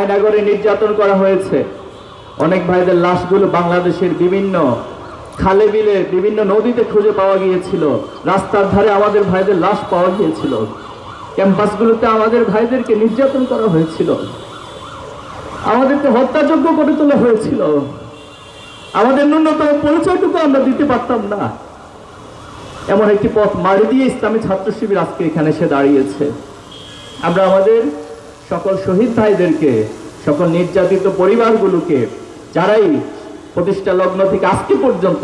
আয়নাগরে নির্যাতন করা হয়েছে। অনেক ভাইদের লাশগুলো বাংলাদেশের বিভিন্ন খালে বিলে বিভিন্ন নদীতে খুঁজে পাওয়া গিয়েছিল। রাস্তার ধারে আমাদের ভাইদের লাশ পাওয়া গিয়েছিল। ক্যাম্পাসগুলোতে আমাদের ভাইদেরকে নির্যাতন করা হয়েছিল, আমাদেরকে হত্যাযোগ্য করে তোলা হয়েছিল। আমাদের ন্যূনতম পরিচয়টুকু আমরা দিতে পারতাম না। এমন একটি পথ মারি দিয়ে ইসলামী ছাত্র শিবির আজকে এখানে এসে দাঁড়িয়েছে। আমরা আমাদের সকল শহীদ ভাইদেরকে, সকল নির্যাতিত পরিবারগুলোকে, যারাই প্রতিষ্ঠা লগ্ন থেকে আজকে পর্যন্ত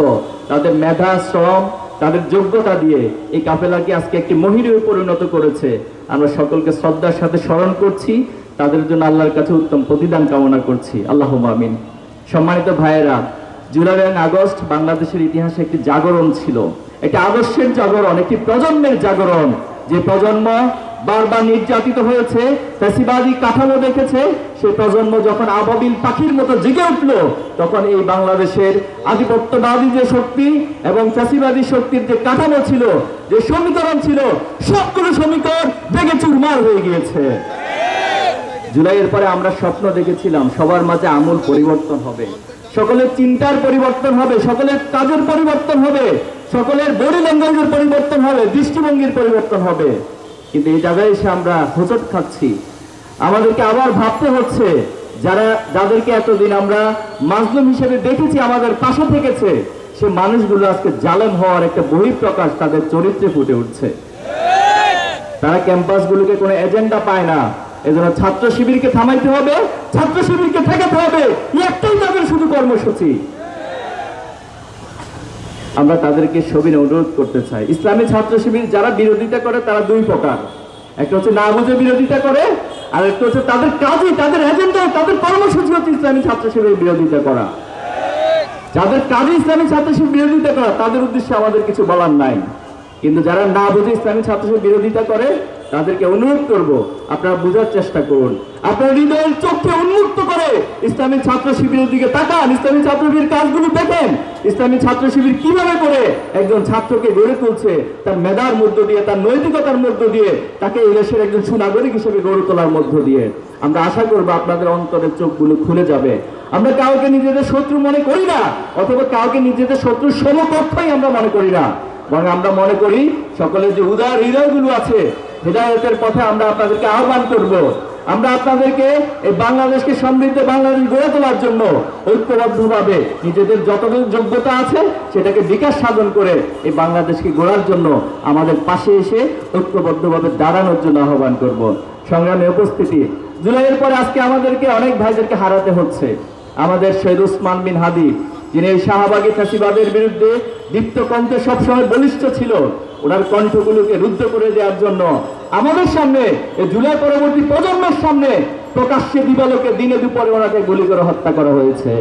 তাদের মেধা, শ্রম, তাদের যোগ্যতা দিয়ে এই কাফেলাকে আজকে একটি মহিরূহে পরিণত করেছে, আমরা সকলকে শ্রদ্ধার সাথে স্মরণ করছি। তাদের জন্য আল্লাহর কাছে উত্তম প্রতিদান কামনা করছি। আল্লাহুম্মা আমিন। সম্মানিত ভাইয়েরা, জুলাই এবং আগস্ট বাংলাদেশের ইতিহাসে একটি জাগরণ ছিল, একটি আদর্শের জাগরণ, একটি প্রজন্মের জাগরণ। যে প্রজন্ম বারবার নির্যাতিত হয়েছে, ফ্যাসিবাদী কাঠামো দেখেছে, সেই প্রজন্ম যখন আবাবিল পাখির মতো জেগে উঠল, তখন এই বাংলাদেশের আধিপত্যবাদী যে শক্তি এবং ফ্যাসিবাদী শক্তির যে কাঠামো ছিল, যে সমীকরণ ছিল, সবগুলো সমীকরণ ভেঙে চুরমার হয়ে গিয়েছে। জুলাইয়ের পরে আমরা স্বপ্ন দেখেছিলাম সবার মাঝে আমূল পরিবর্তন হবে, সকলের চিন্তার পরিবর্তন হবে, সকলের কাজের পরিবর্তন হবে, সকলের বডি ল্যাঙ্গুয়েজের পরিবর্তন হবে, দৃষ্টিভঙ্গির পরিবর্তন হবে। কিন্তু এই জায়গায় এসে আমরা হোঁচট খাচ্ছি। আমাদেরকে আবার ভাবতে হচ্ছে, যাদেরকে এতদিন আমরা মাজলুম হিসেবে দেখেছি, আমাদের পাশে থেকেছে, সে মানুষগুলো আজকে জালেম হওয়ার একটা বহিঃপ্রকাশ তাদের চরিত্রে ফুটে উঠছে। তারা ক্যাম্পাসগুলোকে কোনো এজেন্ডা পায় না। এজন্য ছাত্র শিবিরকে থামাইতে হবে, ছাত্র শিবিরকে ঠেকাতে হবে, একটাই তাদের শুধু কর্মসূচি। আমরা তাদেরকে সবিনয় অনুরোধ করতে চাই, ইসলামী ছাত্র শিবির যারা বিরোধিতা করে তারা দুই প্রকার। একটা হচ্ছে না বুঝে বিরোধিতা করে, আর একটা হচ্ছে তাদের কাজই, তাদের এজেন্ডা, তাদের কর্মসূচি হচ্ছে ইসলামী ছাত্র শিবিরের বিরোধিতা করা। যাদের কাজে ইসলামী ছাত্র শিবির বিরোধিতা করা, তাদের উদ্দেশ্যে আমাদের কিছু বলার নাই। কিন্তু যারা না বুঝে ইসলামী ছাত্র শিবির বিরোধিতা করে, তাদেরকে অনুরোধ করব, আপনারা বোঝার চেষ্টা করুন, আপনার হৃদয়ের চোখকে উন্মুক্ত করে ইসলামী ছাত্র শিবিরের দিকে তাকান, ইসলামী ছাত্র শিবির কাজগুলো দেখেন, ইসলামী ছাত্র শিবির কিভাবে করে একজন ছাত্রকে গড়ে তুলছে, তার মেধার মধ্য দিয়ে, তার নৈতিকতার মধ্য দিয়ে, তাকে এই দেশের একজন সুনাগরিক হিসেবে গড়ে তোলার মধ্য দিয়ে। আমরা আশা করব আপনাদের অন্তরের চোখগুলো খুলে যাবে। আমরা কাউকে নিজেদের শত্রু মনে করি না, অথবা কাউকে নিজেদের শত্রুর সমকক্ষই আমরা মনে করি না, বরং আমরা মনে করি সকলের যে উদার হৃদয়গুলো আছে, হেদায়েতের পথে আমরা আপনাদেরকে আহ্বান করব। আমরা আপনাদেরকে এই বাংলাদেশকে সমৃদ্ধ বাংলাদেশ গড়ে তোলার জন্য ঐক্যবদ্ধভাবে নিজেদের যতটুকু যোগ্যতা আছে সেটাকে বিকাশ সাধন করে এই বাংলাদেশকে গড়ার জন্য আমাদের পাশে এসে ঐক্যবদ্ধভাবে দাঁড়ানোর জন্য আহ্বান করব। সংগ্রামে উপস্থিতি, জুলাইয়ের পরে আজকে আমাদেরকে অনেক ভাইদেরকে হারাতে হচ্ছে। আমাদের শহীদ ওসমান বিন হাদি, যিনি এই শাহবাগী ফ্যাসিবাদের বিরুদ্ধে দীপ্ত কণ্ঠে সবসময় বলিষ্ঠ ছিল, ওনার কণ্ঠগুলোকে রুদ্ধ করে দেওয়ার জন্য আমাদের সামনে, এই জুলাই পরবর্তী প্রজন্মের সামনে প্রকাশ্যে দিবালোকে দিনে দুপুরে ওনাকে গুলি করে হত্যা করা হয়েছে।